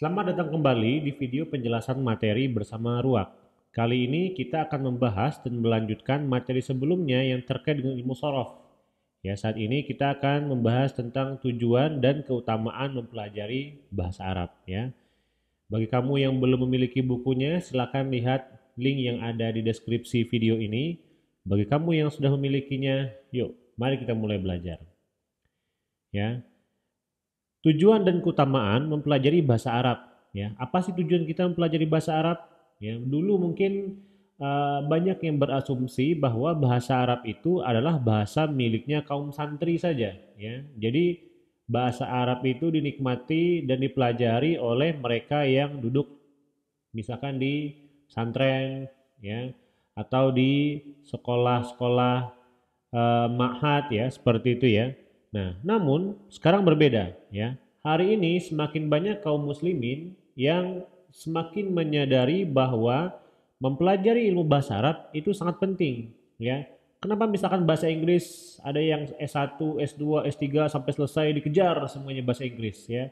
Selamat datang kembali di video penjelasan materi bersama Ruak. Kali ini kita akan membahas dan melanjutkan materi sebelumnya yang terkait dengan ilmu sorof. Ya, saat ini kita akan membahas tentang tujuan dan keutamaan mempelajari bahasa Arab. Ya, bagi kamu yang belum memiliki bukunya, silakan lihat link yang ada di deskripsi video ini. Bagi kamu yang sudah memilikinya, yuk, mari kita mulai belajar. Ya, tujuan dan keutamaan mempelajari bahasa Arab. Ya, apa sih tujuan kita mempelajari bahasa Arab? Ya, dulu mungkin banyak yang berasumsi bahwa bahasa Arab itu adalah bahasa miliknya kaum santri saja. Ya, jadi bahasa Arab itu dinikmati dan dipelajari oleh mereka yang duduk, misalkan di santren, ya, atau di sekolah-sekolah ma'had, ya, seperti itu ya. Nah, namun sekarang berbeda ya. Hari ini semakin banyak kaum muslimin yang semakin menyadari bahwa mempelajari ilmu bahasa Arab itu sangat penting ya. Kenapa misalkan bahasa Inggris ada yang S1, S2, S3 sampai selesai dikejar semuanya bahasa Inggris ya.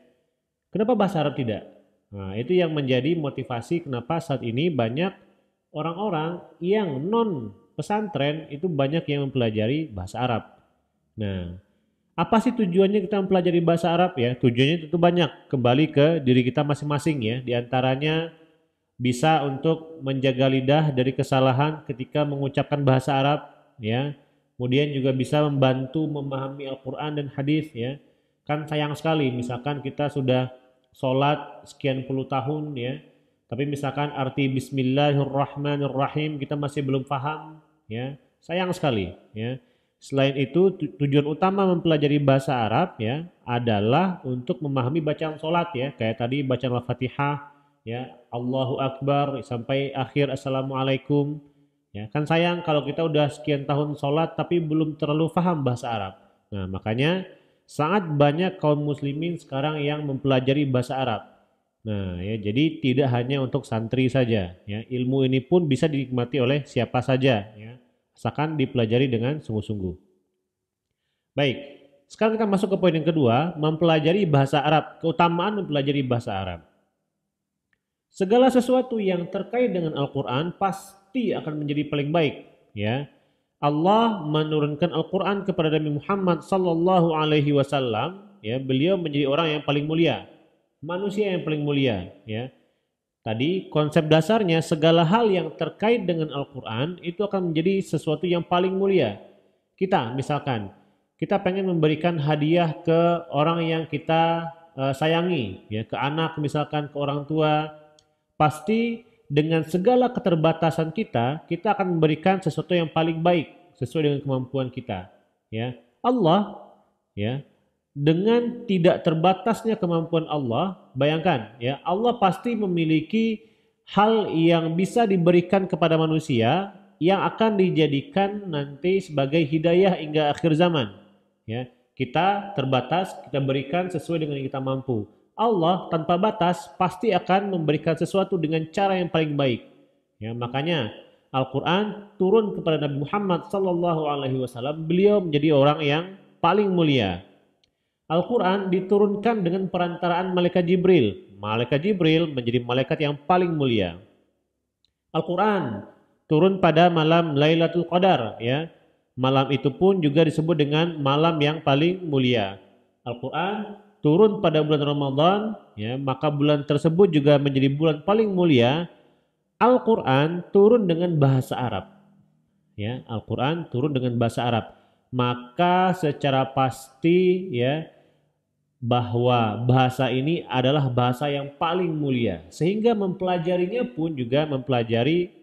Kenapa bahasa Arab tidak? Nah, itu yang menjadi motivasi kenapa saat ini banyak orang-orang yang non pesantren itu banyak yang mempelajari bahasa Arab. Nah, apa sih tujuannya kita mempelajari bahasa Arab ya? Tujuannya tentu banyak, kembali ke diri kita masing-masing ya. Di antaranya bisa untuk menjaga lidah dari kesalahan ketika mengucapkan bahasa Arab ya. Kemudian juga bisa membantu memahami Al-Qur'an dan hadis ya. Kan sayang sekali misalkan kita sudah sholat sekian puluh tahun ya. Tapi misalkan arti Bismillahirrahmanirrahim kita masih belum paham ya. Sayang sekali ya. Selain itu, tujuan utama mempelajari bahasa Arab ya adalah untuk memahami bacaan sholat ya, kayak tadi bacaan Al-Fatihah ya, Allahu Akbar sampai akhir Assalamualaikum. Ya, kan sayang kalau kita udah sekian tahun sholat tapi belum terlalu paham bahasa Arab. Nah, makanya sangat banyak kaum muslimin sekarang yang mempelajari bahasa Arab. Nah, ya jadi tidak hanya untuk santri saja ya, ilmu ini pun bisa dinikmati oleh siapa saja ya, asalkan dipelajari dengan sungguh-sungguh. Baik, sekarang kita masuk ke poin yang kedua, mempelajari bahasa Arab, keutamaan mempelajari bahasa Arab. Segala sesuatu yang terkait dengan Al-Quran pasti akan menjadi paling baik. Ya, Allah menurunkan Al-Quran kepada Nabi Muhammad Sallallahu Alaihi Wasallam. Ya, beliau menjadi orang yang paling mulia, manusia yang paling mulia. Ya, tadi konsep dasarnya segala hal yang terkait dengan Al-Quran itu akan menjadi sesuatu yang paling mulia. Kita misalkan, kita pengen memberikan hadiah ke orang yang kita sayangi, ya, ke anak misalkan, ke orang tua, pasti dengan segala keterbatasan kita, kita akan memberikan sesuatu yang paling baik sesuai dengan kemampuan kita. Ya, Allah, ya, dengan tidak terbatasnya kemampuan Allah, bayangkan ya, Allah pasti memiliki hal yang bisa diberikan kepada manusia yang akan dijadikan nanti sebagai hidayah hingga akhir zaman. Ya, kita terbatas, kita berikan sesuai dengan yang kita mampu. Allah tanpa batas pasti akan memberikan sesuatu dengan cara yang paling baik. Ya, makanya Al-Quran turun kepada Nabi Muhammad Sallallahu Alaihi Wasallam. Beliau menjadi orang yang paling mulia. Al-Quran diturunkan dengan perantaraan malaikat Jibril. Malaikat Jibril menjadi malaikat yang paling mulia. Al-Quran turun pada malam Lailatul Qadar, ya. Malam itu pun juga disebut dengan malam yang paling mulia. Al-Quran turun pada bulan Ramadan, ya, maka bulan tersebut juga menjadi bulan paling mulia. Al-Quran turun dengan bahasa Arab, ya. Al-Quran turun dengan bahasa Arab, maka secara pasti ya bahwa bahasa ini adalah bahasa yang paling mulia, sehingga mempelajarinya pun juga mempelajari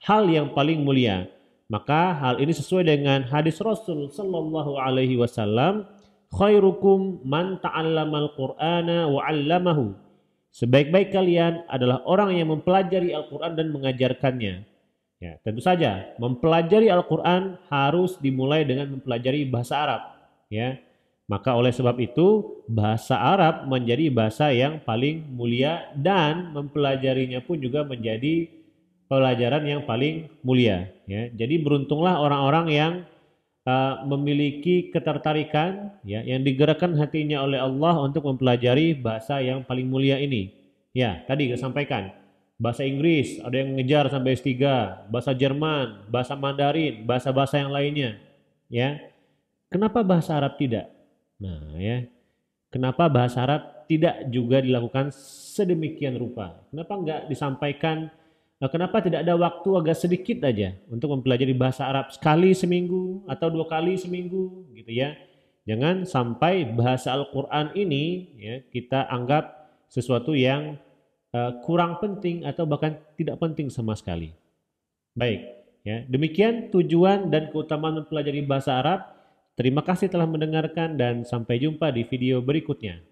hal yang paling mulia. Maka hal ini sesuai dengan hadis Rasul Sallallahu Alaihi Wasallam, khairukum man ta'allamal Qur'ana wa 'allamahu. Sebaik-baik kalian adalah orang yang mempelajari Al-Quran dan mengajarkannya. Ya, tentu saja mempelajari Al-Quran harus dimulai dengan mempelajari bahasa Arab. Ya, maka oleh sebab itu bahasa Arab menjadi bahasa yang paling mulia dan mempelajarinya pun juga menjadi pelajaran yang paling mulia. Ya, jadi beruntunglah orang-orang yang memiliki ketertarikan, ya, yang digerakkan hatinya oleh Allah untuk mempelajari bahasa yang paling mulia ini. Ya, tadi saya sampaikan. Bahasa Inggris, ada yang ngejar sampai S3, bahasa Jerman, bahasa Mandarin, bahasa-bahasa yang lainnya. Ya, kenapa bahasa Arab tidak? Nah, ya, kenapa bahasa Arab tidak juga dilakukan sedemikian rupa? Kenapa nggak disampaikan? Kenapa tidak ada waktu agak sedikit aja untuk mempelajari bahasa Arab sekali seminggu atau 2 kali seminggu, gitu ya? Jangan sampai bahasa Al-Quran ini ya kita anggap sesuatu yang kurang penting atau bahkan tidak penting sama sekali. Baik, ya. Demikian tujuan dan keutamaan mempelajari bahasa Arab. Terima kasih telah mendengarkan dan sampai jumpa di video berikutnya.